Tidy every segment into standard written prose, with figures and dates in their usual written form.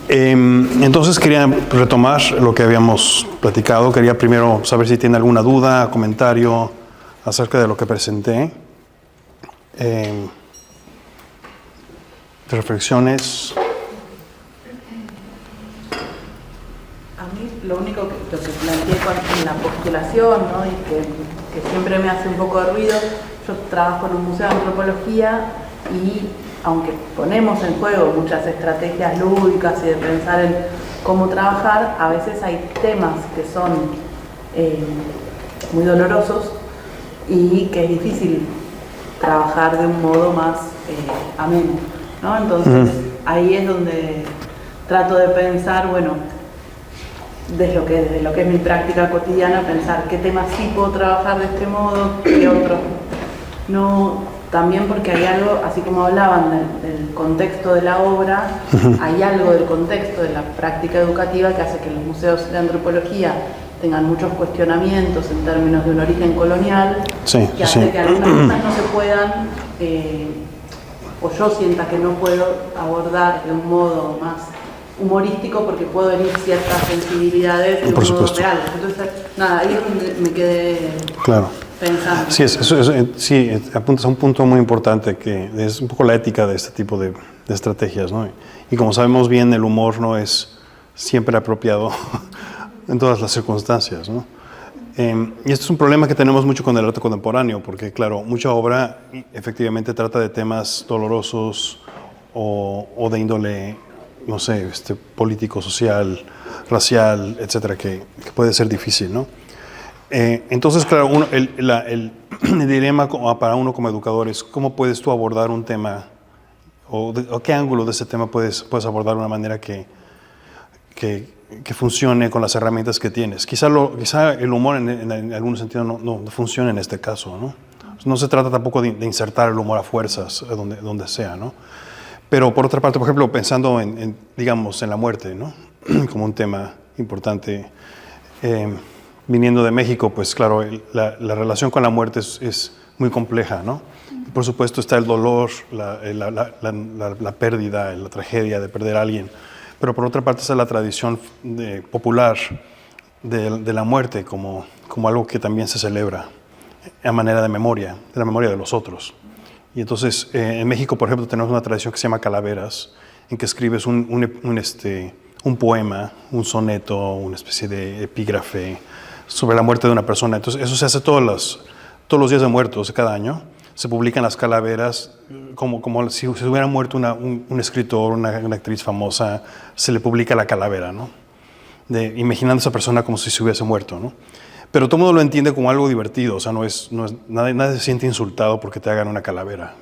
Entonces quería retomar lo que habíamos platicado. Quería primero saber si tiene alguna duda, comentario acerca de lo que presenté. Reflexiones. A mí lo único que planteé en la postulación, ¿no? Y que siempre me hace un poco de ruido, yo trabajo en un museo de antropología y aunque ponemos en juego muchas estrategias lúdicas y de pensar en cómo trabajar, a veces hay temas que son muy dolorosos y que es difícil trabajar de un modo más ameno, ¿no? Entonces ahí es donde trato de pensar, bueno, desde lo que es mi práctica cotidiana, pensar qué temas sí puedo trabajar de este modo, qué otros no. También porque hay algo, así como hablaban del contexto de la obra, hay algo del contexto de la práctica educativa que hace que los museos de antropología tengan muchos cuestionamientos en términos de un origen colonial, que hace que algunas cosas no se puedan, o yo sienta que no puedo abordar de un modo más humorístico porque puedo herir ciertas sensibilidades de un modo real. Entonces, nada, ahí es donde me quedé pensando. Sí, sí, apuntas a un punto muy importante que es un poco la ética de este tipo de estrategias, ¿no? Y como sabemos bien, el humor no es siempre apropiado en todas las circunstancias, ¿no? Y esto es un problema que tenemos mucho con el arte contemporáneo, porque claro, mucha obra efectivamente trata de temas dolorosos o de índole, no sé, político, social, racial, etcétera, que puede ser difícil, ¿no? Entonces, claro, el dilema para uno como educador es cómo puedes tú abordar un tema o qué ángulo de ese tema puedes abordar de una manera que funcione con las herramientas que tienes. Quizá el humor en algún sentido no funciona en este caso, ¿no? No se trata tampoco de insertar el humor a fuerzas donde sea, ¿no? Pero por otra parte, por ejemplo, pensando digamos, en la muerte, ¿no? Como un tema importante, viniendo de México, pues claro, la relación con la muerte es muy compleja, ¿no? Y por supuesto está el dolor, la pérdida, la tragedia de perder a alguien. Pero por otra parte está la tradición popular de la muerte como algo que también se celebra a manera de memoria, de la memoria de los otros. Y entonces, en México, por ejemplo, tenemos una tradición que se llama Calaveras, en que escribes un poema, un soneto, una especie de epígrafe sobre la muerte de una persona. Entonces, eso se hace todos los días de muertos de cada año. Se publican las calaveras, como si se hubiera muerto un escritor, una actriz famosa, se le publica la calavera, ¿no? Imaginando a esa persona como si se hubiese muerto, ¿no? Pero todo el mundo lo entiende como algo divertido, o sea, nadie se siente insultado porque te hagan una calavera.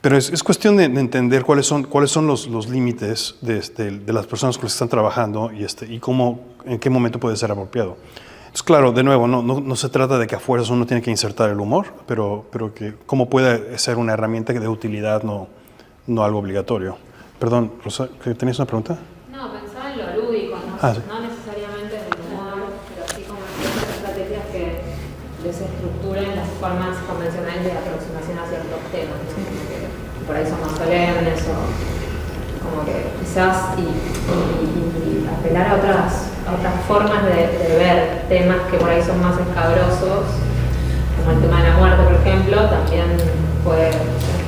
Pero es cuestión de entender cuáles son los límites de las personas con las que están trabajando y en qué momento puede ser apropiado. Entonces, claro, de nuevo, no se trata de que a fuerzas uno tiene que insertar el humor, pero que cómo puede ser una herramienta de utilidad, no algo obligatorio. Perdón, Rosa, ¿tenías una pregunta? No, pensaba en lo lúdico, sí. No necesariamente en el humor, pero sí como en estrategias que desestructuren las formas convencionales de aproximación a ciertos temas, ¿no? Como que por ahí son más solemnes o como que quizás y apelar a otras formas de ver temas que por ahí son más escabrosos, como el tema de la muerte, por ejemplo, también puede ser.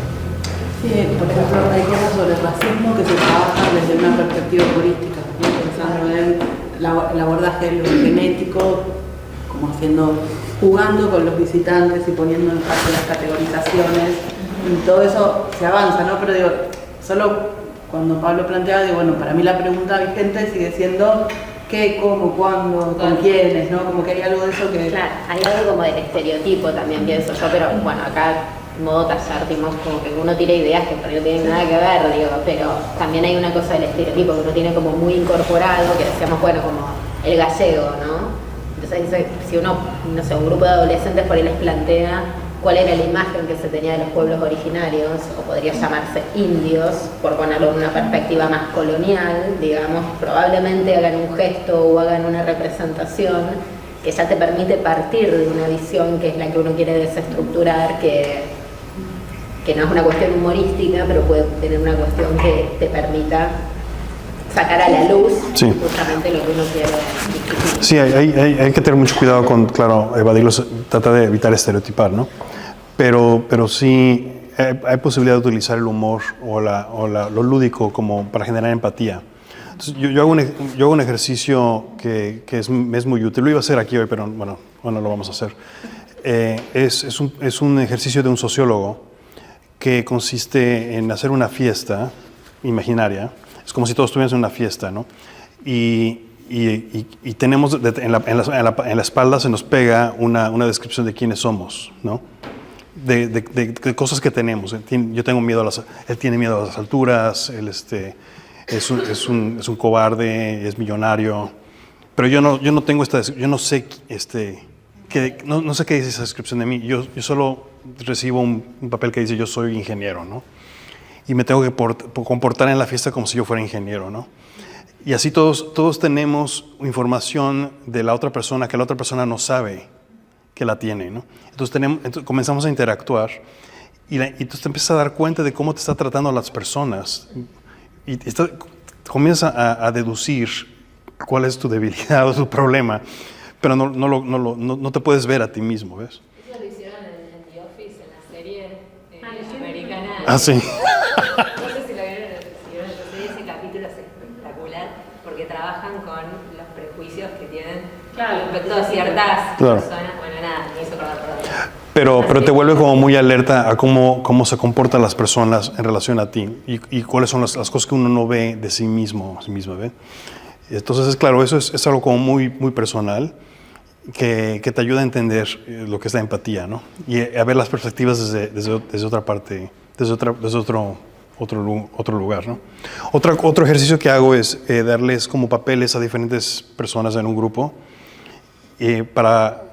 Sí, por ejemplo, hay cosas sobre el racismo que se trabaja desde una perspectiva humorística, ¿no? Pensando en el abordaje de lo genético, como jugando con los visitantes y poniendo en jaque las categorizaciones, y todo eso se avanza, ¿no? Pero digo, solo cuando Pablo planteaba, digo, bueno, para mí la pregunta vigente sigue siendo qué, cómo, cuándo, con quiénes, ¿no? Como que hay algo de eso que... Claro, hay algo como del estereotipo también, pienso yo, pero bueno, acá en modo taller, digamos, como que uno tira ideas que por ahí no tienen nada que ver, digo, pero también hay una cosa del estereotipo que uno tiene como muy incorporado, que decíamos, bueno, como el gallego, ¿no? Entonces, si uno, no sé, un grupo de adolescentes por ahí les plantea cuál era la imagen que se tenía de los pueblos originarios, o podría llamarse indios, por ponerlo en una perspectiva más colonial, digamos, probablemente hagan un gesto o hagan una representación que ya te permite partir de una visión que es la que uno quiere desestructurar, que no es una cuestión humorística, pero puede tener una cuestión que te permita sacar a la luz Sí. justamente lo que uno quiere discutir. Sí, hay que tener mucho cuidado con, claro, evadirlos, tratar de evitar estereotipar, ¿no? Pero sí hay posibilidad de utilizar el humor o lo lúdico como para generar empatía. Entonces, yo hago un ejercicio que es muy útil. Lo iba a hacer aquí hoy, pero bueno, lo vamos a hacer. Es un ejercicio de un sociólogo que consiste en hacer una fiesta imaginaria. Es como si todos estuviéramos en una fiesta, ¿no? Y tenemos en la espalda se nos pega una descripción de quiénes somos, ¿no? De cosas que tenemos. Yo tengo miedo él tiene miedo a las alturas, él es un cobarde, es millonario, pero yo no tengo yo no sé no sé qué dice esa descripción de mí. Yo solo recibo un papel que dice yo soy ingeniero, ¿no? Y me tengo que comportar en la fiesta como si yo fuera ingeniero, ¿no? Y así todos tenemos información de la otra persona que la otra persona no sabe que la tiene, ¿no? Entonces comenzamos a interactuar y tú te empiezas a dar cuenta de cómo te está tratando las personas y comienzas a deducir cuál es tu debilidad o tu problema, pero no te puedes ver a ti mismo, ¿ves? Eso lo hicieron en The Office, en la serie americana. Ah, sí. No sé si lo vieron, ese capítulo es espectacular porque trabajan con los prejuicios que tienen respecto a ciertas personas. Bueno, nada, me hizo acordar. Pero te vuelve como muy alerta a cómo se comportan las personas en relación a ti y cuáles son las cosas que uno no ve de sí mismo, ¿ve? Entonces, claro, eso es algo como muy, muy personal que te ayuda a entender lo que es la empatía, ¿no? Y a ver las perspectivas desde otra parte, desde otro lugar, ¿no? Otro ejercicio que hago es darles como papeles a diferentes personas en un grupo para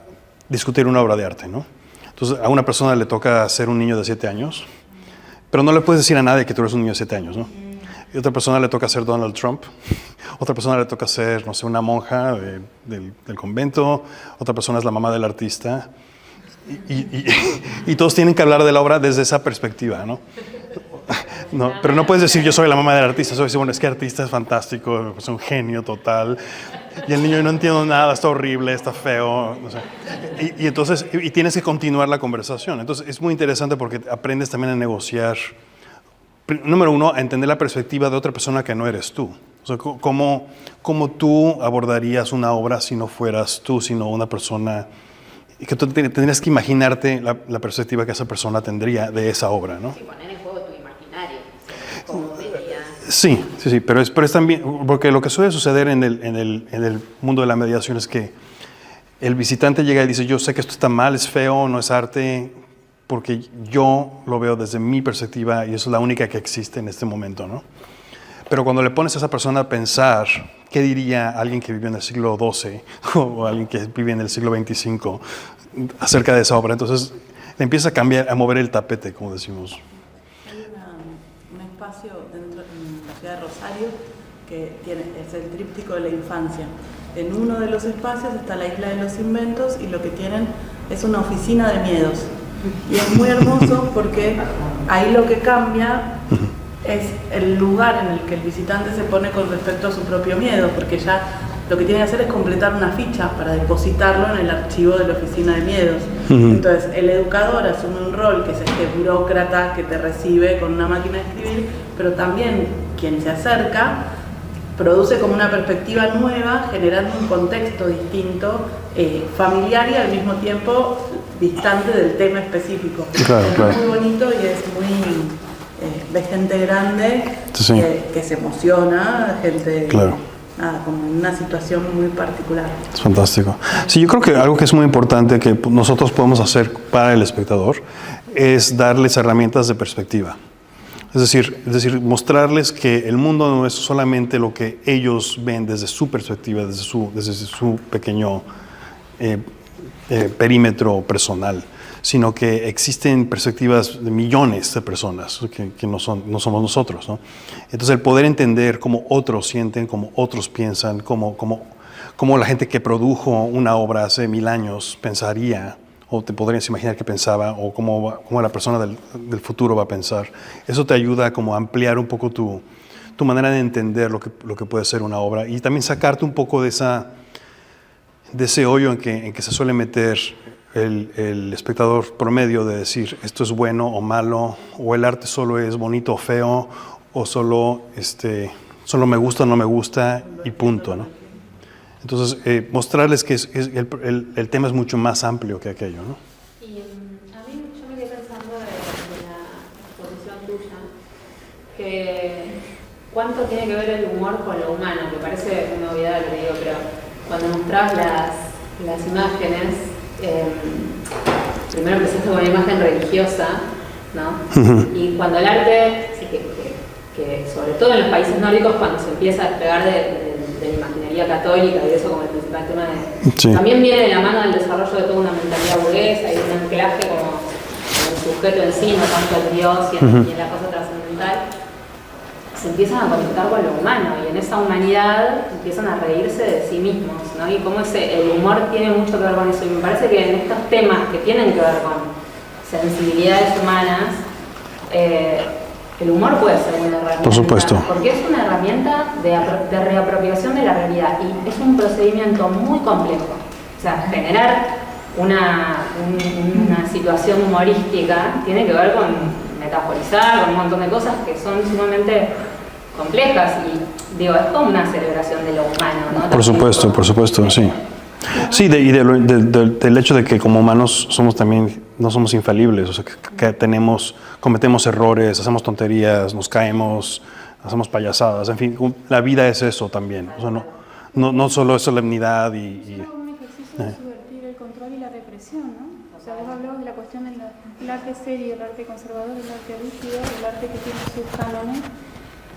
discutir una obra de arte, ¿no? Entonces, a una persona le toca ser un niño de 7 años, pero no le puedes decir a nadie que tú eres un niño de 7 años, ¿no? Y otra persona le toca ser Donald Trump, otra persona le toca ser, no sé, una monja del convento, otra persona es la mamá del artista, y todos tienen que hablar de la obra desde esa perspectiva, ¿no? No, pero no puedes decir yo soy la mamá del artista, bueno, es que artista es fantástico, es un genio total, y el niño no entiendo nada, está horrible, está feo, no sé. Y entonces tienes que continuar la conversación. Entonces es muy interesante porque aprendes también a negociar. Número uno, a entender la perspectiva de otra persona que no eres tú. O sea, cómo tú abordarías una obra si no fueras tú, sino una persona, y que tú tendrías que imaginarte la perspectiva que esa persona tendría de esa obra, ¿no? Sí, poner en juego tu imaginario, como vería. Sí, pero es también, porque lo que suele suceder en el mundo de la mediación es que el visitante llega y dice, yo sé que esto está mal, es feo, no es arte, porque yo lo veo desde mi perspectiva y eso es la única que existe en este momento, ¿no? Pero cuando le pones a esa persona a pensar, ¿qué diría alguien que vivió en el siglo XII o alguien que vive en el siglo XXV acerca de esa obra? Entonces le empieza a cambiar, a mover el tapete, como decimos. Hay un espacio dentro en la ciudad de Rosario que es el tríptico de la infancia. En uno de los espacios está la Isla de los Inventos y lo que tienen es una oficina de miedos. Y es muy hermoso porque ahí lo que cambia es el lugar en el que el visitante se pone con respecto a su propio miedo, porque ya lo que tiene que hacer es completar una ficha para depositarlo en el archivo de la oficina de miedos. Entonces el educador asume un rol que es este burócrata que te recibe con una máquina de escribir, pero también quien se acerca produce como una perspectiva nueva, generando un contexto distinto, familiar y al mismo tiempo distante del tema específico. Claro. Es muy bonito y es muy... ves gente grande Sí. que se emociona, gente Claro. como en una situación muy particular. Es fantástico. Sí, yo creo que algo que es muy importante que nosotros podemos hacer para el espectador es darles herramientas de perspectiva. Es decir, mostrarles que el mundo no es solamente lo que ellos ven desde su perspectiva, desde su pequeño perímetro personal, sino que existen perspectivas de millones de personas que no somos nosotros, ¿no? Entonces, el poder entender cómo otros sienten, cómo otros piensan, cómo la gente que produjo una obra hace 1000 años pensaría, o te podrías imaginar que pensaba, o cómo la persona del futuro va a pensar. Eso te ayuda como a ampliar un poco tu tu manera de entender lo que puede ser una obra y también sacarte un poco de ese hoyo en que se suele meter el espectador promedio de decir esto es bueno o malo, o el arte solo es bonito o feo, o solo me gusta o no me gusta y punto, ¿no? Entonces, mostrarles que el tema es mucho más amplio que aquello, ¿no? Y a mí yo me quedé pensando de la exposición tuya, que cuánto tiene que ver el humor con lo humano, que parece una obviedad, te digo, pero cuando mostrabas las imágenes, primero empezaste con una imagen religiosa, ¿no? Y cuando el arte, sí, que sobre todo en los países nórdicos, cuando se empieza a despegar de la imaginería católica y eso como el principal tema también viene de la mano del desarrollo de toda una mentalidad burguesa y un anclaje como el sujeto en sí, no tanto el Dios y en la cosa trascendental. Se empiezan a conectar con lo humano y en esa humanidad empiezan a reírse de sí mismos, ¿no? Y cómo el humor tiene mucho que ver con eso. Y me parece que en estos temas que tienen que ver con sensibilidades humanas, el humor puede ser una herramienta. Por supuesto. Porque es una herramienta de reapropiación de la realidad y es un procedimiento muy complejo. O sea, generar una situación humorística tiene que ver con metaforizar, con un montón de cosas que son sumamente complejas y digo, es como una celebración de lo humano, ¿no? Por supuesto, sí. Sí, del hecho de que como humanos no somos infalibles, o sea, que cometemos errores, hacemos tonterías, nos caemos, hacemos payasadas, en fin, la vida es eso también, o sea, no solo es solemnidad y Es un ejercicio de subvertir el control y la represión, ¿no? O sea, vos hablabas de la cuestión del arte serio, el arte conservador, el arte rígido, el arte que tiene sus cánones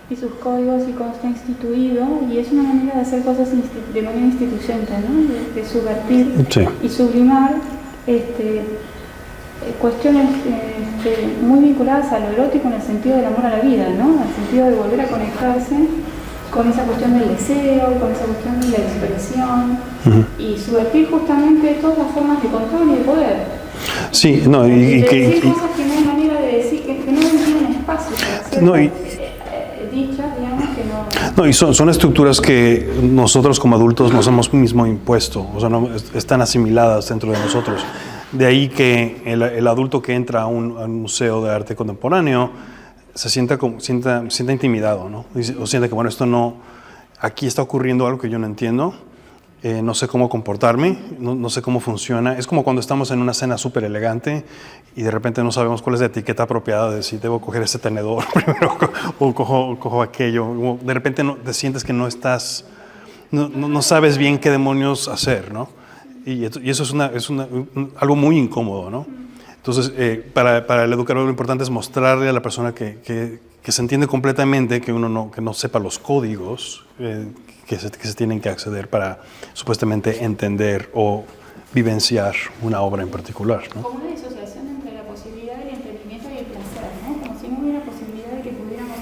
y sus códigos y consta instituido, y es una manera de hacer cosas de manera instituyente, ¿no? De subvertir y sublimar cuestiones muy vinculadas a lo erótico en el sentido del amor a la vida, ¿no? En el sentido de volver a conectarse con esa cuestión del deseo, con esa cuestión de la expresión, y subvertir justamente todas las formas de control y de poder. Sí, no, y decir cosas que no hay manera de decir, que no tienen espacio para ser dichas, digamos, que no... No, y son estructuras que nosotros como adultos nos hemos mismo impuesto, o sea, están asimiladas dentro de nosotros. De ahí que el adulto que entra a un museo de arte contemporáneo se sienta intimidado, ¿no? O siente que, bueno, aquí está ocurriendo algo que yo no entiendo, no sé cómo comportarme, no sé cómo funciona. Es como cuando estamos en una cena súper elegante y de repente no sabemos cuál es la etiqueta apropiada de si debo coger ese tenedor primero o cojo aquello. De repente te sientes que no sabes bien qué demonios hacer, ¿no? Y eso es algo muy incómodo, ¿no? Entonces, para el educador lo importante es mostrarle a la persona que se entiende completamente, que no sepa los códigos que se tienen que acceder para supuestamente entender o vivenciar una obra en particular, ¿no? Como una disociación entre la posibilidad del entendimiento y el placer, ¿no? Como si no hubiera posibilidad de que pudiéramos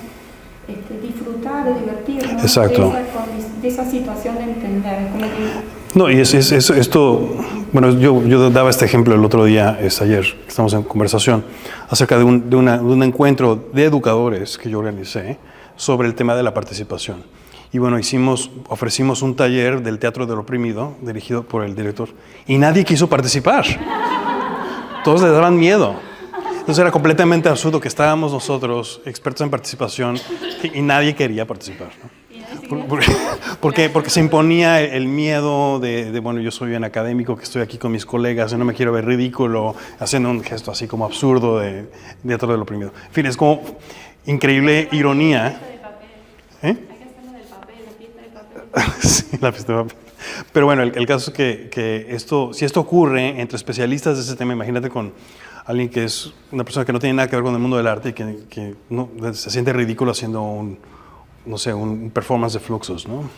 disfrutar o divertirnos. Exacto. De esa situación de entender. Como que... No, y esto, bueno, yo daba este ejemplo el otro día, ayer, estamos en conversación, acerca de un encuentro de educadores que yo organicé sobre el tema de la participación. Y bueno, ofrecimos un taller del Teatro del Oprimido, dirigido por el director, y nadie quiso participar. Todos les daban miedo. Entonces era completamente absurdo que estábamos nosotros, expertos en participación, y nadie quería participar, ¿no? Porque se imponía el miedo de, bueno, yo soy un académico que estoy aquí con mis colegas y no me quiero ver ridículo haciendo un gesto así como absurdo de Teatro del Oprimido. En fin, es como increíble ironía. Sí, la pista de papel. Pero bueno, el caso es que si esto ocurre entre especialistas de ese tema, imagínate con alguien que es una persona que no tiene nada que ver con el mundo del arte y que no, se siente ridículo haciendo un performance de fluxos, ¿no? No,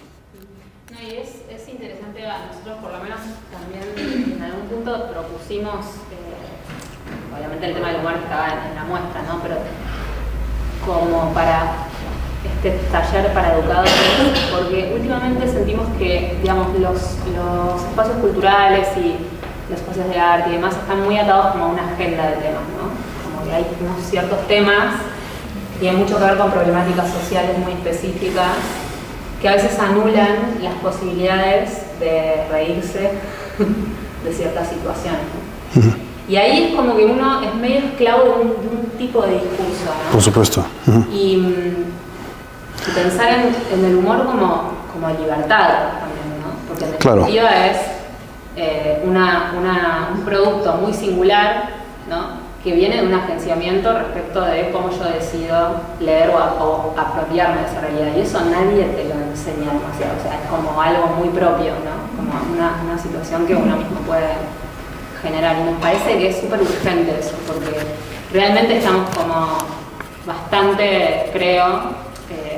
y es interesante, a nosotros por lo menos también en algún punto propusimos, obviamente el tema del humor estaba en la muestra, ¿no? Pero como para este taller para educadores, porque últimamente sentimos que, digamos, los espacios culturales y los espacios de arte y demás están muy atados como a una agenda de temas, ¿no? Como que hay unos ciertos temas tiene mucho que ver con problemáticas sociales muy específicas que a veces anulan las posibilidades de reírse de ciertas situaciones. Y ahí es como que uno es medio esclavo de un tipo de discurso, ¿no? Por supuesto. Y pensar en el humor como libertad también, ¿no? Porque en definitiva es un producto muy singular, ¿no? Que viene de un agenciamiento respecto de cómo yo decido leer o apropiarme de esa realidad. Y eso nadie te lo enseña demasiado, o sea, es como algo muy propio, ¿no? Como una situación que uno mismo puede generar. Y me parece que es súper urgente eso, porque realmente estamos como bastante, creo,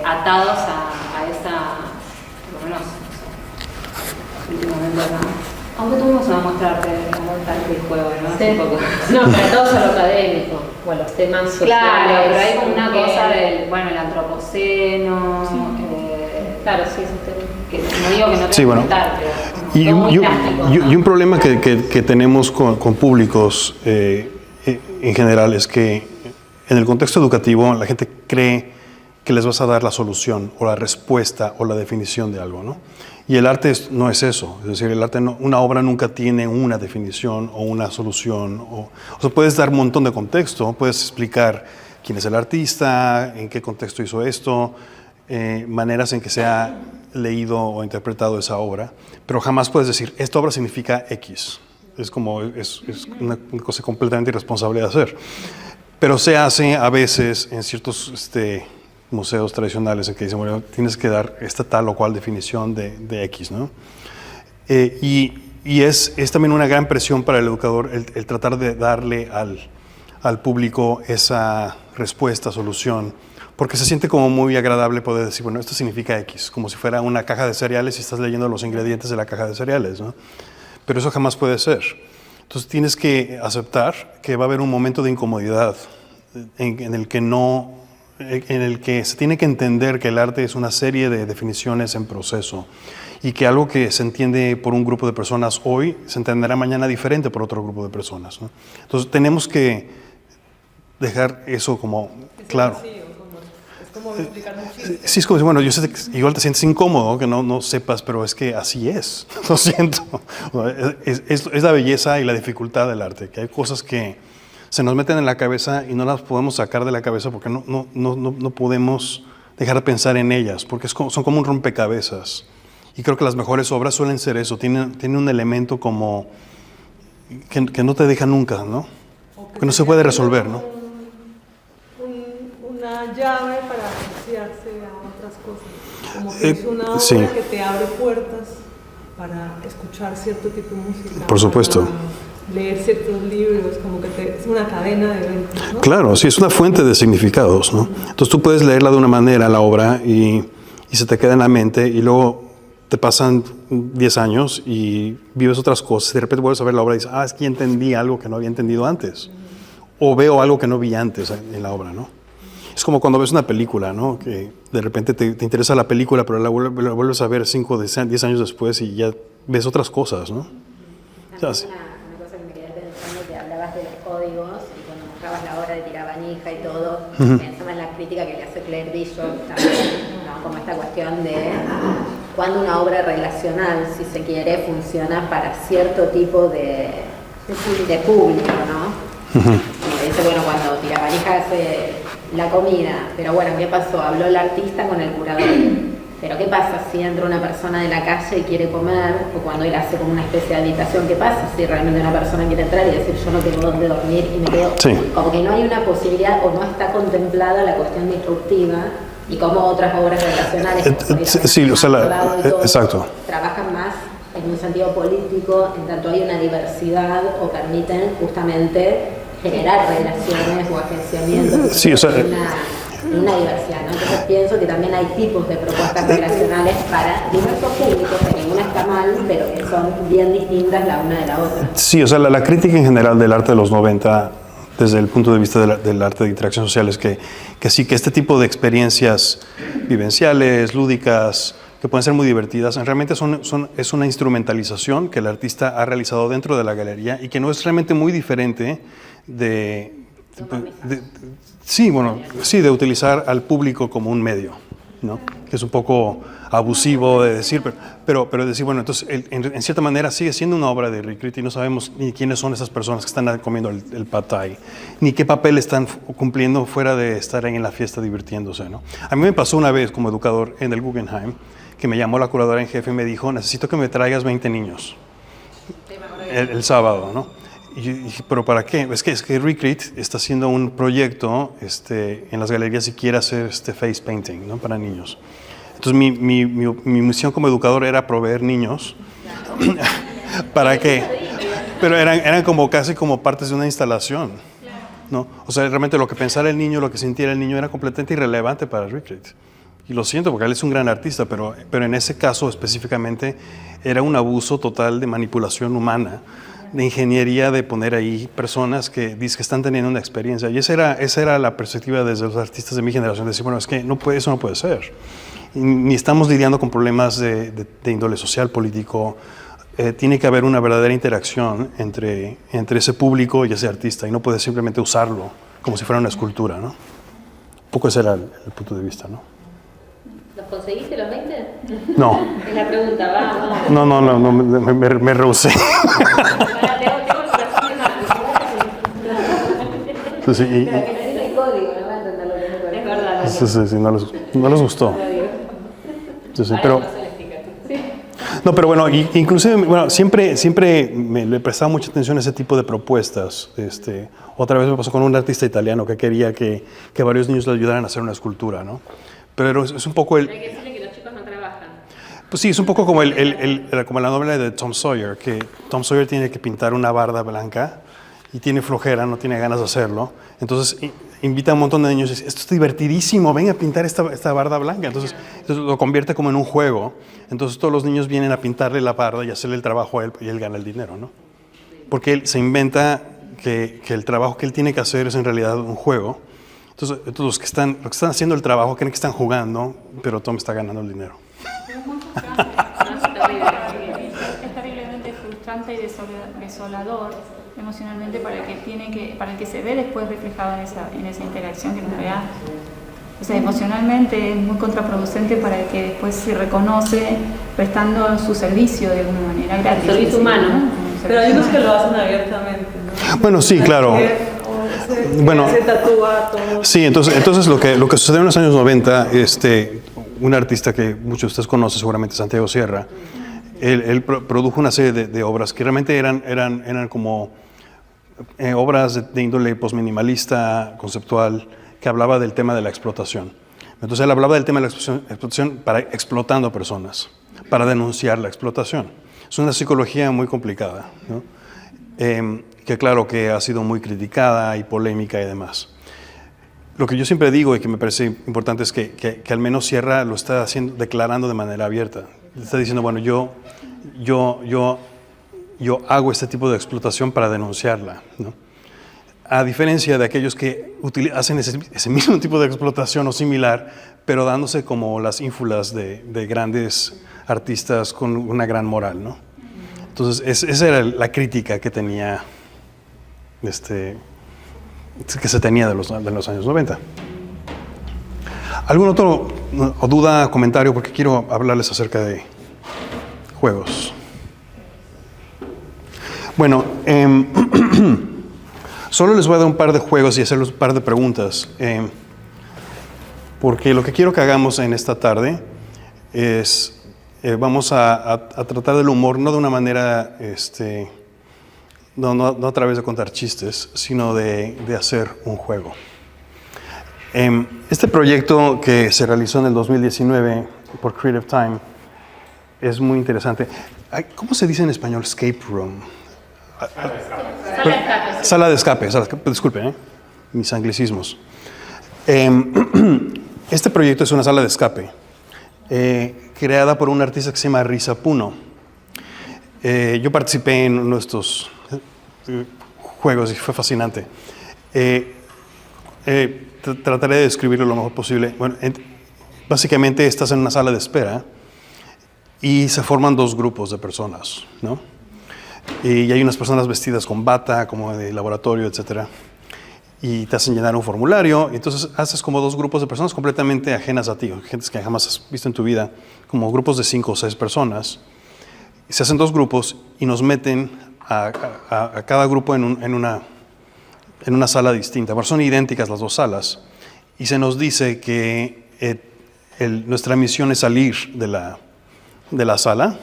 atados a esa, por lo menos, últimamente, ¿no? Aunque tuvimos una muestra de cómo está el juego, ¿no? Sí. Hace poco. No, pero todo es lo académico, o los temas sociales. Claro, pero hay como una cosa del, bueno, el antropoceno, Claro, sí, eso está que no digo que no Sí, bueno. contar, pero todo muy plástico, ¿no? Y un problema que tenemos con públicos en general es que en el contexto educativo la gente cree que les vas a dar la solución o la respuesta o la definición de algo, ¿no? Y el arte no es eso, es decir, el arte una obra nunca tiene una definición o una solución. O sea, puedes dar un montón de contexto, puedes explicar quién es el artista, en qué contexto hizo esto, maneras en que se ha leído o interpretado esa obra, pero jamás puedes decir, esta obra significa X. Es como, es una cosa completamente irresponsable de hacer. Pero se hace a veces en ciertos museos tradicionales en que dicen, bueno, tienes que dar esta tal o cual definición de X, ¿no? Y es también una gran presión para el educador el tratar de darle al público esa respuesta, solución, porque se siente como muy agradable poder decir, bueno, esto significa X, como si fuera una caja de cereales y estás leyendo los ingredientes de la caja de cereales, ¿no? Pero eso jamás puede ser. Entonces tienes que aceptar que va a haber un momento de incomodidad en el que se tiene que entender que el arte es una serie de definiciones en proceso y que algo que se entiende por un grupo de personas hoy se entenderá mañana diferente por otro grupo de personas, ¿no? Entonces tenemos que dejar eso como claro. Es como explicar muchísimo. Sí, es como, bueno, yo sé que igual te sientes incómodo, que no sepas, pero es que así es, lo siento. Es la belleza y la dificultad del arte, que hay cosas que se nos meten en la cabeza y no las podemos sacar de la cabeza porque no podemos dejar de pensar en ellas, porque son como un rompecabezas. Y creo que las mejores obras suelen ser eso, tienen un elemento como que no te deja nunca, ¿no? Que no se puede resolver, ¿no? Una llave para asociarse a otras cosas. Como que es una obra sí. que te abre puertas para escuchar cierto tipo de música. Por supuesto. Para leer ciertos libros, como que es una cadena de eventos, ¿no? Claro, sí, es una fuente de significados, ¿no? Entonces tú puedes leerla de una manera, la obra, y se te queda en la mente, y luego te pasan 10 años y vives otras cosas, y de repente vuelves a ver la obra y dices, es que ya entendí algo que no había entendido antes, o veo algo que no vi antes en la obra, ¿no? Es como cuando ves una película, ¿no? Que de repente te interesa la película, pero la vuelves a ver 5 o 10 años después y ya ves otras cosas, ¿no? Una cosa que me quedé pensando, que hablabas de los códigos y cuando mostrabas la obra de Tirabanija y todo, pensaba en la crítica que le hace Claire Bishop también, ¿no? Como esta cuestión de cuando una obra relacional, si se quiere, funciona para cierto tipo de público, ¿no? Como dice, bueno, cuando Tirabanija hace la comida, pero bueno, ¿qué pasó? Habló el artista con el curador. Pero ¿qué pasa si entra una persona de la calle y quiere comer? O cuando él hace como una especie de habitación, ¿qué pasa si realmente una persona quiere entrar y decir yo no tengo dónde dormir y me quedo? Sí. Como que no hay una posibilidad o no está contemplada la cuestión disruptiva y como otras obras relacionales sí, o sea, exacto. trabajan más en un sentido político, en tanto hay una diversidad o permiten justamente generar relaciones o agenciamientos. Sí, o sea, una diversidad, ¿no? Entonces pienso que también hay tipos de propuestas relacionales para diversos públicos, que ninguna está mal, pero que son bien distintas la una de la otra. Sí, o sea, la crítica en general del arte de los 90, desde el punto de vista del arte de interacción social, es que sí, que este tipo de experiencias vivenciales, lúdicas, que pueden ser muy divertidas, realmente es una instrumentalización que el artista ha realizado dentro de la galería y que no es realmente muy diferente de Sí, bueno, sí, de utilizar al público como un medio, ¿no? Que es un poco abusivo de decir, pero decir, bueno, entonces en cierta manera sigue siendo una obra de Rick Ritt y no sabemos ni quiénes son esas personas que están comiendo el pad thai, ni qué papel están cumpliendo fuera de estar ahí en la fiesta divirtiéndose, ¿no? A mí me pasó una vez como educador en el Guggenheim que me llamó la curadora en jefe y me dijo, necesito que me traigas 20 niños el sábado, ¿no? Y yo dije, ¿pero para qué? Es que Rick Ritt está haciendo un proyecto en las galerías y quiere hacer face painting, ¿no? Para niños. Entonces mi misión como educador era proveer niños para que, pero eran como casi como partes de una instalación, ¿no? O sea, realmente lo que pensara el niño, lo que sintiera el niño era completamente irrelevante para Rick Ritt. Y lo siento porque él es un gran artista, pero en ese caso específicamente era un abuso total de manipulación humana, de ingeniería, de poner ahí personas que dicen que están teniendo una experiencia. Y esa era la perspectiva desde los artistas de mi generación, de decir, bueno, es que eso no puede ser. Y ni estamos lidiando con problemas de índole social, político. Tiene que haber una verdadera interacción entre ese público y ese artista, y no puede simplemente usarlo como si fuera una escultura, ¿no? Un poco ese era el punto de vista, ¿no? ¿Los conseguiste los 20? No. Es la pregunta, vamos. No, me rehusé. Sí, El código, no va a entender lo que es verdad. sí, no les gustó. Sí, pero, no, pero bueno, inclusive, bueno, siempre le prestaba mucha atención a ese tipo de propuestas. Otra vez me pasó con un artista italiano que quería que varios niños le ayudaran a hacer una escultura, ¿no? Pero es un poco Hay que decirle que los chicos no trabajan. Pues sí, es un poco como como la novela de Tom Sawyer, que Tom Sawyer tiene que pintar una barda blanca y tiene flojera, no tiene ganas de hacerlo. Entonces invita a un montón de niños y dice, esto es divertidísimo, ven a pintar esta barda blanca. Entonces lo convierte como en un juego. Entonces todos los niños vienen a pintarle la barda y hacerle el trabajo a él y él gana el dinero, ¿no? Porque él se inventa que el trabajo que él tiene que hacer es en realidad un juego. Entonces los que están haciendo el trabajo creen que están jugando, pero Tom está ganando el dinero. Es muy frustrante. Es terriblemente frustrante y desolador emocionalmente para el que se ve después reflejado en esa interacción que no es real. O sea, emocionalmente es muy contraproducente para el que después se reconoce prestando su servicio de alguna manera gratis. El servicio humano. ¿no? Pero hay unos que lo hacen abiertamente, ¿no? Bueno, sí, claro. Bueno, se tatúa todo. sí, entonces lo que sucedió en los años 90, un artista que muchos de ustedes conocen, seguramente Santiago Sierra, él produjo una serie de obras que realmente eran como obras de índole postminimalista, conceptual, que hablaba del tema de la explotación. Entonces él hablaba del tema de la explotación explotando personas, para denunciar la explotación. Es una psicología muy complicada, ¿no? Que claro que ha sido muy criticada y polémica y demás. Lo que yo siempre digo y que me parece importante es que al menos Sierra lo está declarando de manera abierta. Está diciendo, bueno, yo hago este tipo de explotación para denunciarla, ¿no? A diferencia de aquellos que hacen ese mismo tipo de explotación o similar, pero dándose como las ínfulas de grandes artistas con una gran moral, ¿no? Entonces, esa era la crítica que tenía, que se tenía de los años 90. ¿Algún otro duda, comentario? Porque quiero hablarles acerca de juegos. Bueno, solo les voy a dar un par de juegos y hacerles un par de preguntas, porque lo que quiero que hagamos en esta tarde es, vamos a tratar del humor, no de una manera, no a través de contar chistes, sino de hacer un juego. Este proyecto que se realizó en el 2019 por Creative Time es muy interesante. ¿Cómo se dice en español escape room? Sala de escape. Disculpen, mis anglicismos. Este proyecto es una sala de escape creada por un artista que se llama Risa Puno. Yo participé en uno de estos juegos y fue fascinante. Trataré de describirlo lo mejor posible. Bueno, básicamente estás en una sala de espera y se forman dos grupos de personas, ¿no? Y hay unas personas vestidas con bata, como de laboratorio, etc. y te hacen llenar un formulario. Y entonces haces como 2 grupos de personas completamente ajenas a ti, gente que jamás has visto en tu vida, como grupos de 5 o 6 personas. Y se hacen 2 grupos y nos meten a cada grupo en una sala distinta. Bueno, son idénticas las 2 salas. Y se nos dice que nuestra misión es salir de la sala.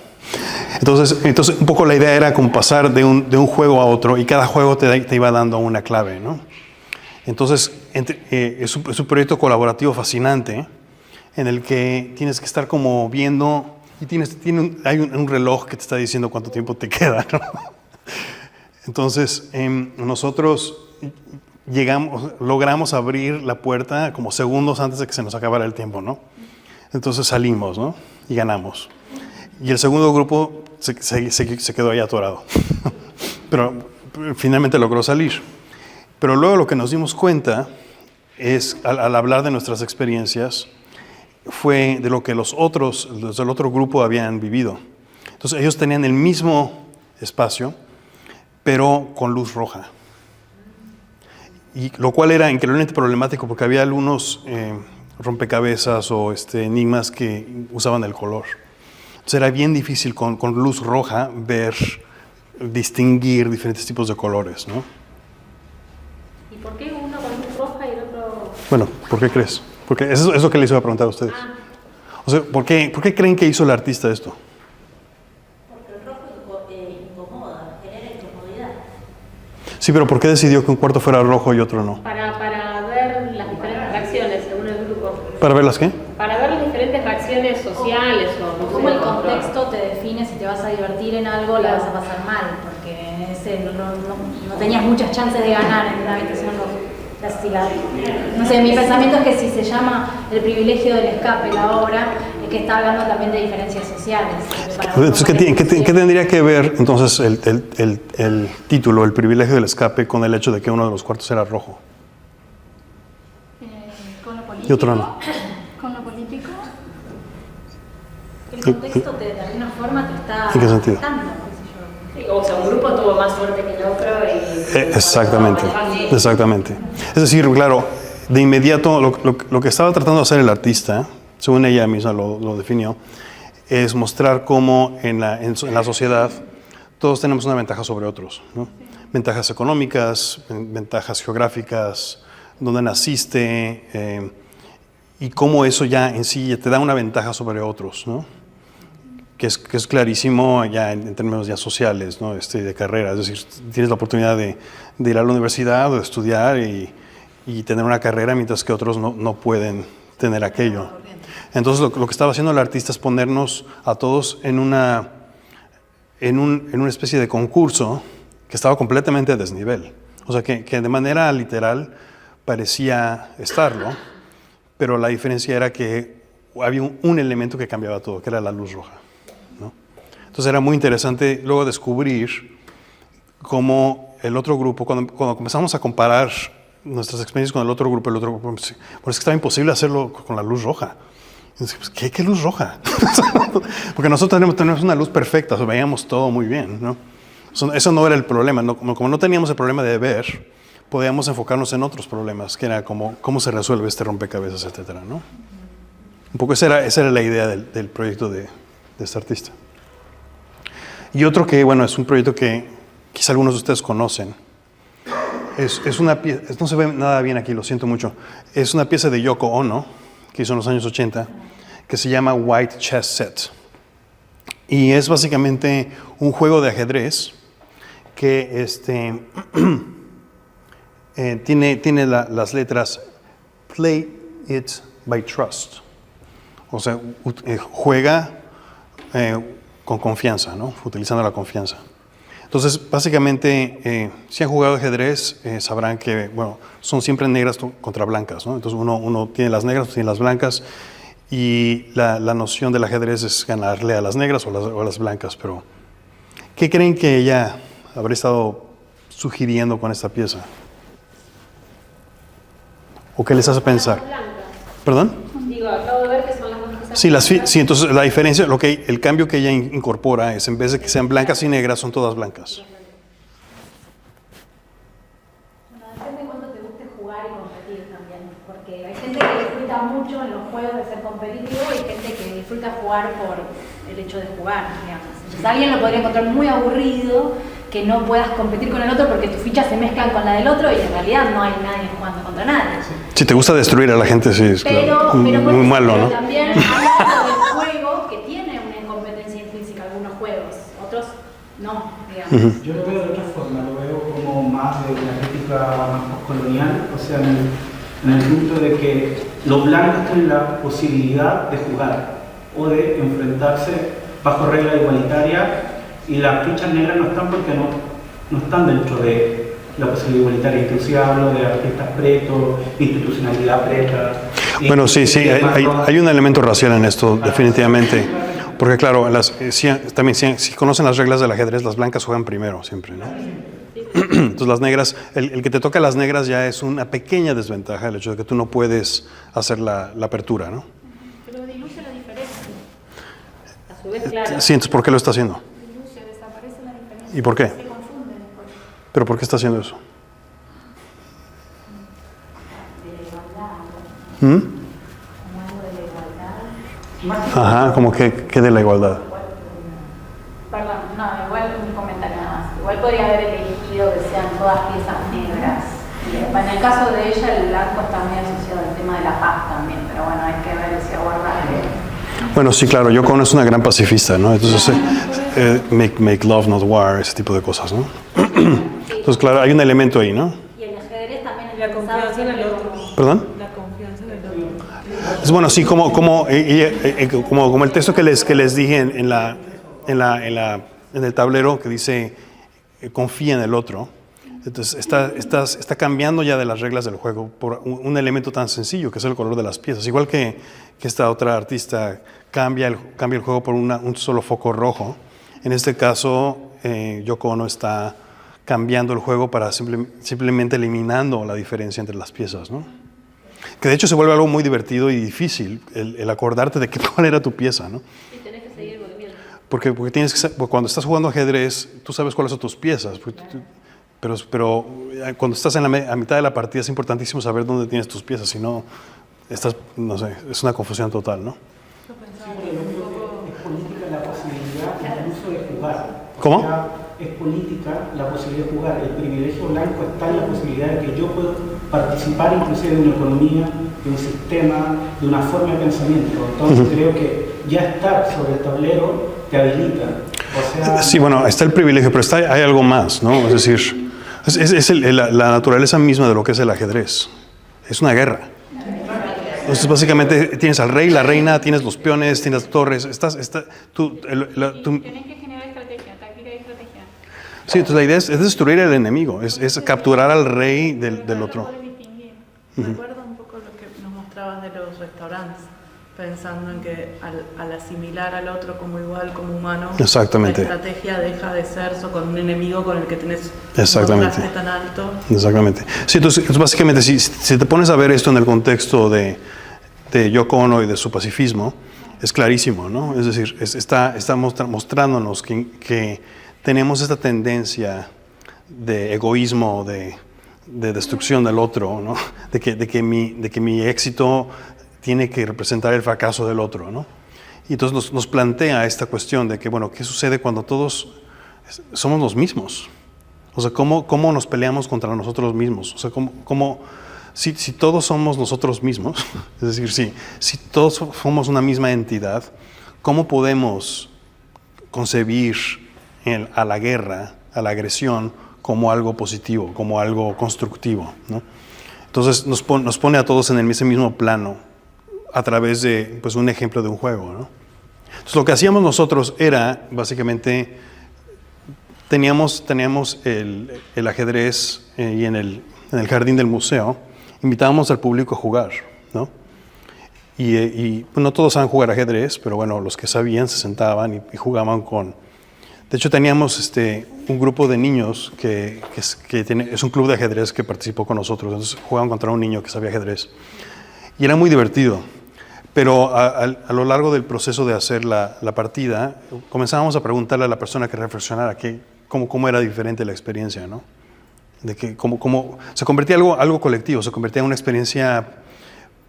Entonces un poco la idea era como pasar de un juego a otro y cada juego te iba dando una clave, ¿no? Entonces es un proyecto colaborativo fascinante en el que tienes que estar como viendo y hay un reloj que te está diciendo cuánto tiempo te queda, ¿no? Entonces nosotros logramos abrir la puerta como segundos antes de que se nos acabara el tiempo, ¿no? Entonces salimos, ¿no? Y ganamos. Y el segundo grupo se quedó ahí atorado. Pero finalmente logró salir. Pero luego lo que nos dimos cuenta es, al hablar de nuestras experiencias, fue de lo que los del otro grupo habían vivido. Entonces ellos tenían el mismo espacio, pero con luz roja. Y lo cual era increíblemente problemático porque había algunos rompecabezas o enigmas que usaban el color. Entonces era bien difícil con luz roja distinguir diferentes tipos de colores, ¿no? ¿Y por qué uno con luz roja y el otro...? Bueno, ¿por qué crees? Porque eso es lo que les iba a preguntar a ustedes. O sea, ¿por qué creen que hizo el artista esto? Porque el rojo incomoda, genera incomodidad. Sí, pero ¿por qué decidió que un cuarto fuera rojo y otro no? Para ver las diferentes reacciones según el grupo. ¿Para ver las qué? Para ver las diferentes reacciones sociales o no Como sé, el contexto te define si te vas a divertir en algo o la vas a pasar mal, porque no tenías muchas chances de ganar en una habitación roja. No sé, mi pensamiento es que si se llama El privilegio del escape la obra, es que está hablando también de diferencias sociales. Entonces, ¿qué tendría que ver entonces el título, El privilegio del escape, con el hecho de que uno de los cuartos era rojo? Con lo político. Y otro no. Con lo político. El contexto de alguna forma te está ¿En qué sentido? afectando, qué sé yo. Sí, o sea, un grupo tuvo más suerte que el otro y... Exactamente. Es decir, claro, de inmediato lo que estaba tratando de hacer el artista, según ella misma lo definió, es mostrar cómo en la sociedad todos tenemos una ventaja sobre otros, ¿no? Ventajas económicas, ventajas geográficas, dónde naciste, y cómo eso ya en sí te da una ventaja sobre otros, ¿no? Que es clarísimo ya en términos ya sociales, ¿no? De carrera. Es decir, tienes la oportunidad de ir a la universidad o de estudiar y tener una carrera, mientras que otros no pueden tener aquello. Entonces lo que estaba haciendo el artista es ponernos a todos en una especie de concurso que estaba completamente a desnivel. O sea, que de manera literal parecía estarlo, pero la diferencia era que había un elemento que cambiaba todo, que era la luz roja, ¿no? Entonces era muy interesante luego descubrir cómo el otro grupo, cuando comenzamos a comparar nuestras experiencias con el otro grupo, pues es que estaba imposible hacerlo con la luz roja. Y decimos, ¿qué luz roja? Porque nosotros tenemos una luz perfecta, o sea, veíamos todo muy bien, ¿no? Eso no era el problema, ¿no? Como no teníamos el problema de ver, podíamos enfocarnos en otros problemas, que era cómo se resuelve este rompecabezas, etcétera, ¿no? Un poco esa era la idea del proyecto de este artista. Y otro que, bueno, es un proyecto que quizá algunos de ustedes conocen. Es una pieza, no se ve nada bien aquí, lo siento mucho. Es una pieza de Yoko Ono, que hizo en los años 80, que se llama White Chess Set. Y es básicamente un juego de ajedrez que tiene las letras Play It by Trust. O sea, juega con confianza, ¿no? Utilizando la confianza. Entonces, básicamente, si han jugado ajedrez, sabrán que, bueno, son siempre negras contra blancas, ¿no? Entonces, uno tiene las negras, otro tiene las blancas, y la noción del ajedrez es ganarle a las negras o a las blancas. Pero, ¿qué creen que ella habrá estado sugiriendo con esta pieza? ¿O qué les hace pensar? ¿Perdón? Digo, acabo de ver que son las dos cosas. Sí, entonces la diferencia, el cambio que ella incorpora es, en vez de que sean blancas y negras, son todas blancas. Bueno, depende de cuánto te guste jugar y competir también, porque hay gente que disfruta mucho en los juegos de ser competitivo y gente que disfruta jugar por el hecho de jugar, digamos. Entonces alguien lo podría encontrar muy aburrido que no puedas competir con el otro porque tus fichas se mezclan con la del otro y en realidad no hay nadie jugando contra nadie. Si te gusta destruir a la gente, sí, es claro, muy malo, pero ¿no? también hay algo del juego que tiene una incompetencia intrínseca, algunos juegos, otros no, digamos. Yo lo veo de otra forma, lo veo como más de una crítica más postcolonial, o sea, en el punto de que los blancos tienen la posibilidad de jugar o de enfrentarse bajo regla igualitaria y las fichas negras no están porque no están dentro de la posibilidad igualitaria. Inclusive hablo de artistas pretos, institucionalidad preta. Bueno, sí, hay un elemento racial en esto, definitivamente. Porque claro, también si conocen las reglas del ajedrez, las blancas juegan primero siempre, ¿no? Entonces las negras, el que te toca a las negras ya es una pequeña desventaja, el hecho de que tú no puedes hacer la apertura, ¿no? Pero diluye la diferencia. A su vez, claro. Sí, entonces ¿por qué lo está haciendo? Diluye, desaparece la diferencia. ¿Y por qué? Se confunde después. ¿Pero por qué está haciendo eso? ¿Mm? Ajá, como que de la igualdad. Perdón, no, igual un comentario nada más. Igual podría haber elegido que sean todas piezas negras. En el caso de ella, el blanco está muy asociado al tema de la paz también, pero bueno, hay que ver ese abordaje. Bueno, sí, claro, Yoko Ono es una gran pacifista, ¿no? Entonces, make love, not war, ese tipo de cosas, ¿no? Entonces, claro, hay un elemento ahí, ¿no? Y el ajedrez también es La confianza en el otro. ¿Perdón? La confianza en el otro. Es bueno, sí, como el texto que les dije en el tablero que dice confía en el otro. Entonces está cambiando ya de las reglas del juego por un elemento tan sencillo que es el color de las piezas. Igual que esta otra artista cambia el juego por un solo foco rojo. En este caso, Yoko Ono está cambiando el juego para simplemente eliminando la diferencia entre las piezas, ¿no? Que de hecho se vuelve algo muy divertido y difícil el acordarte de cuál era tu pieza, ¿no? Y tenés que seguir volviendo. Porque cuando estás jugando ajedrez, tú sabes cuáles son tus piezas. Pero cuando estás a mitad de la partida es importantísimo saber dónde tienes tus piezas, si no, no sé, es una confusión total, ¿no? Es política la posibilidad incluso de jugar. ¿Cómo? O sea, es política la posibilidad de jugar. El privilegio blanco está en la posibilidad de que yo puedo participar inclusive de una economía, de un sistema, de una forma de pensamiento. Entonces creo que ya estar sobre el tablero te habilita. O sea, Sí, bueno, está el privilegio, pero hay algo más, ¿no? Es decir, es la naturaleza misma de lo que es el ajedrez. Es una guerra. Entonces, básicamente, tienes al rey, la reina, tienes los peones, tienes las torres. Tú, Tienen que generar estrategia, táctica y estrategia. sí, entonces la idea es destruir al enemigo, es capturar al rey del otro. Puedes distinguir. Me acuerdo un poco lo que nos mostrabas de los restaurantes, pensando en que al asimilar al otro como igual, como humano, Exactamente. la estrategia deja de ser con un enemigo con el que tenés Exactamente. un contraste tan alto. Exactamente. Sí, entonces básicamente, si te pones a ver esto en el contexto de Yoko Ono y de su pacifismo, es clarísimo, ¿no? Es decir, está mostrándonos que tenemos esta tendencia de egoísmo, de destrucción del otro, ¿no? De que mi éxito tiene que representar el fracaso del otro, ¿no? Y entonces nos plantea esta cuestión de que, bueno, ¿qué sucede cuando todos somos los mismos? O sea, ¿cómo nos peleamos contra nosotros mismos? O sea, si todos somos nosotros mismos, es decir, si todos somos una misma entidad, ¿cómo podemos concebir a la guerra, a la agresión, como algo positivo, como algo constructivo, ¿no? Entonces nos pone a todos en ese mismo plano a través de pues, un ejemplo de un juego, ¿no? Entonces lo que hacíamos nosotros era, básicamente, teníamos el ajedrez y en el jardín del museo, invitábamos al público a jugar, ¿no? Y no todos saben jugar ajedrez, pero bueno, los que sabían se sentaban y jugaban De hecho, teníamos un grupo de niños que es un club de ajedrez que participó con nosotros. Entonces jugaban contra un niño que sabía ajedrez. Y era muy divertido. Pero a lo largo del proceso de hacer la partida, comenzábamos a preguntarle a la persona que reflexionara cómo era diferente la experiencia, ¿no? que como se convertía en algo colectivo, se convertía en una experiencia,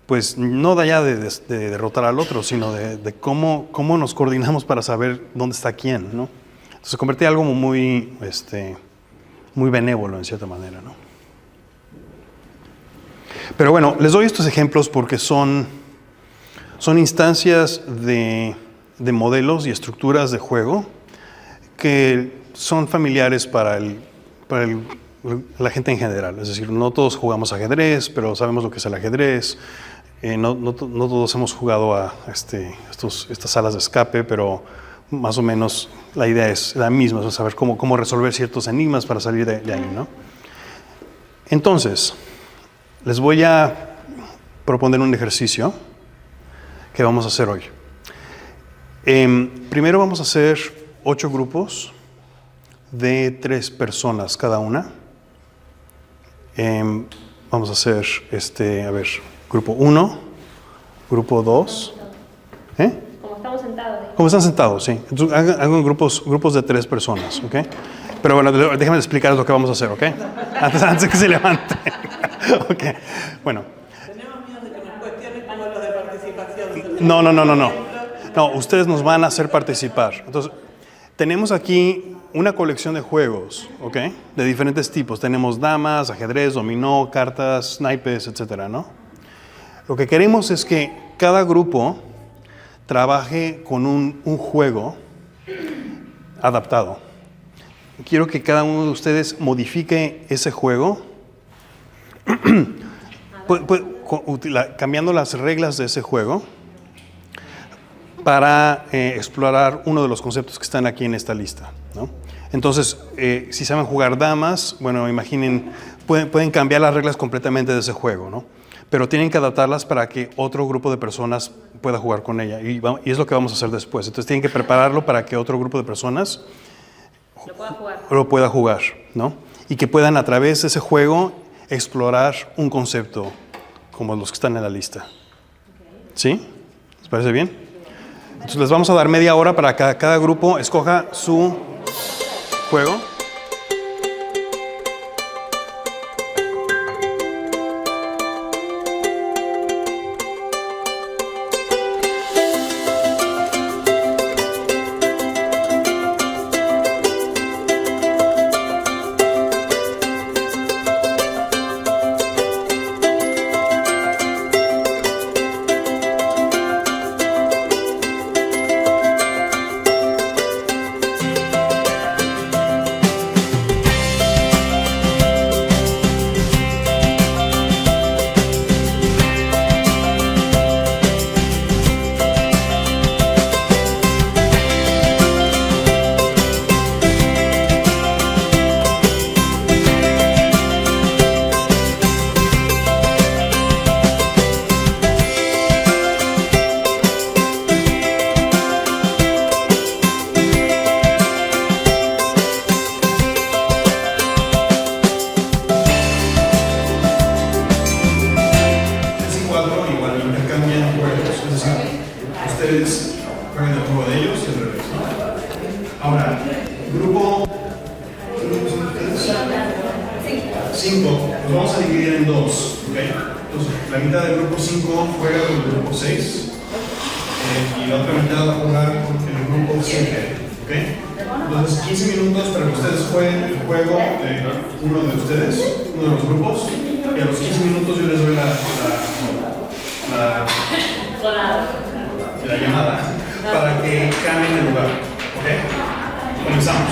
pues no de allá de derrotar al otro, sino de cómo nos coordinamos para saber dónde está quién, ¿no? Entonces se convertía en algo muy benévolo en cierta manera, ¿no? Pero bueno, les doy estos ejemplos porque son instancias de modelos y estructuras de juego que son familiares para la gente en general. Es decir, no todos jugamos ajedrez, pero sabemos lo que es el ajedrez. No todos hemos jugado a estas salas de escape, pero más o menos la idea es la misma, es saber cómo resolver ciertos enigmas para salir de ahí, ¿no? Entonces, les voy a proponer un ejercicio que vamos a hacer hoy. Primero vamos a hacer 8 grupos de 3 personas cada una. Vamos a hacer, grupo 1, grupo 2. Como estamos sentados. Como están sentados, sí. Entonces, hagan grupos de 3 personas, ¿ok? Pero bueno, déjenme explicarles lo que vamos a hacer, ¿ok? Antes de que se levante. Ok, bueno. Tenemos miedo de que nos cuestionen como los de participación. No, ustedes nos van a hacer participar. Entonces, tenemos aquí una colección de juegos, ¿ok? De diferentes tipos. Tenemos damas, ajedrez, dominó, cartas, naipes, etcétera, ¿no? Lo que queremos es que cada grupo trabaje con un juego adaptado. Quiero que cada uno de ustedes modifique ese juego cambiando las reglas de ese juego para explorar uno de los conceptos que están aquí en esta lista, ¿no? Entonces, si saben jugar damas, bueno, imaginen, pueden cambiar las reglas completamente de ese juego, ¿no? Pero tienen que adaptarlas para que otro grupo de personas pueda jugar con ella. Y es lo que vamos a hacer después. Entonces, tienen que prepararlo para que otro grupo de personas lo pueda jugar, ¿no? Y que puedan, a través de ese juego, explorar un concepto como los que están en la lista. ¿Sí? ¿Les parece bien? Entonces les vamos a dar media hora para que cada grupo escoja su juego. Ustedes juegan el juego de ellos y al revés, ¿no? Ahora, grupo 5, los vamos a dividir en 2, ¿ok? Entonces, la mitad del grupo 5 juega con el grupo 6 y la otra mitad va a jugar con el grupo 7, ¿ok? Entonces, 15 minutos para que ustedes jueguen el juego de uno de ustedes, uno de los grupos, y a los 15 minutos yo les doy la llamada para que cambien de lugar, ¿ok? Comenzamos.